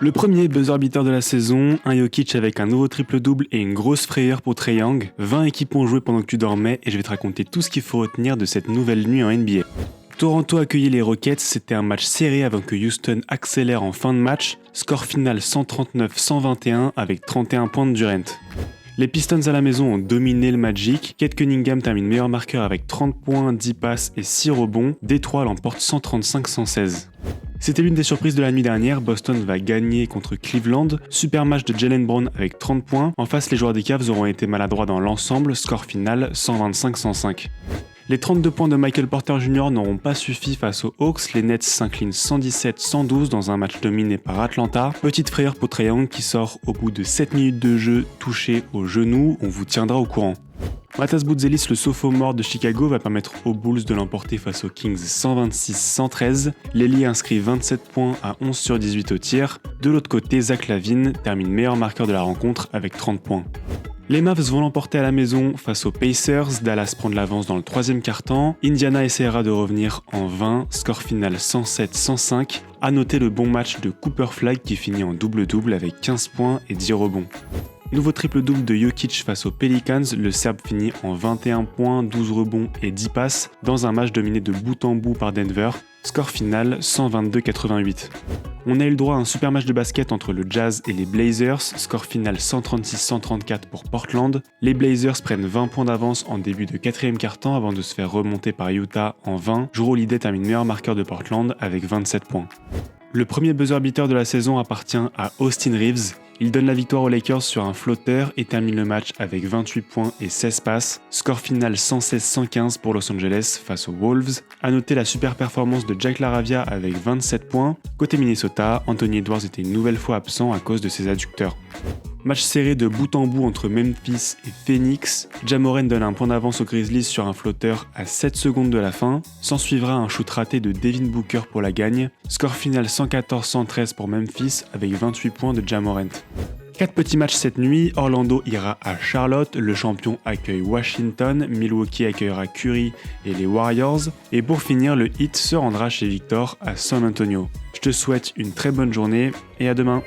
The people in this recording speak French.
Le premier buzzer beater de la saison, un Jokic avec un nouveau triple-double et une grosse frayeur pour Trae Young. 20 équipes ont joué pendant que tu dormais et je vais te raconter tout ce qu'il faut retenir de cette nouvelle nuit en NBA. Toronto accueillait les Rockets, c'était un match serré avant que Houston accélère en fin de match. Score final 139-121 avec 31 points de Durant. Les Pistons à la maison ont dominé le Magic. Kate Cunningham termine meilleur marqueur avec 30 points, 10 passes et 6 rebonds. Détroit l'emporte 135-116. C'était l'une des surprises de la nuit dernière, Boston va gagner contre Cleveland. Super match de Jaylen Brown avec 30 points. En face, les joueurs des Cavs auront été maladroits dans l'ensemble, score final 125-105. Les 32 points de Michael Porter Jr. n'auront pas suffi face aux Hawks, les Nets s'inclinent 117-112 dans un match dominé par Atlanta. Petite frayeur pour Trae Young qui sort au bout de 7 minutes de jeu touché au genou, on vous tiendra au courant. Matas Boutzelis, le sophomore de Chicago, va permettre aux Bulls de l'emporter face aux Kings 126-113. L'ailier inscrit 27 points à 11 sur 18 au tir. De l'autre côté, Zach LaVine termine meilleur marqueur de la rencontre avec 30 points. Les Mavs vont l'emporter à la maison face aux Pacers, Dallas prend de l'avance dans le troisième quart-temps, Indiana essaiera de revenir en 20, score final 107-105. À noter le bon match de Cooper Flag qui finit en double-double avec 15 points et 10 rebonds. Nouveau triple-double de Jokic face aux Pelicans, le Serbe finit en 21 points, 12 rebonds et 10 passes dans un match dominé de bout en bout par Denver. Score final 122-88. On a eu le droit à un super match de basket entre le Jazz et les Blazers, score final 136-134 pour Portland. Les Blazers prennent 20 points d'avance en début de quatrième quart-temps avant de se faire remonter par Utah en 20. Jrue Holiday termine meilleur marqueur de Portland avec 27 points. Le premier buzzer beater de la saison appartient à Austin Reeves. Il donne la victoire aux Lakers sur un flotteur et termine le match avec 28 points et 16 passes. Score final 116-115 pour Los Angeles face aux Wolves. A noter la super performance de Jack LaRavia avec 27 points. Côté Minnesota, Anthony Edwards était une nouvelle fois absent à cause de ses adducteurs. Match serré de bout en bout entre Memphis et Phoenix. Ja Morant donne un point d'avance aux Grizzlies sur un flotteur à 7 secondes de la fin. S'en suivra un shoot raté de Devin Booker pour la gagne. Score final 114-113 pour Memphis avec 28 points de Ja Morant. 4 petits matchs cette nuit, Orlando ira à Charlotte, le champion accueille Washington, Milwaukee accueillera Curry et les Warriors, et pour finir, le Heat se rendra chez Victor à San Antonio. Je te souhaite une très bonne journée et à demain.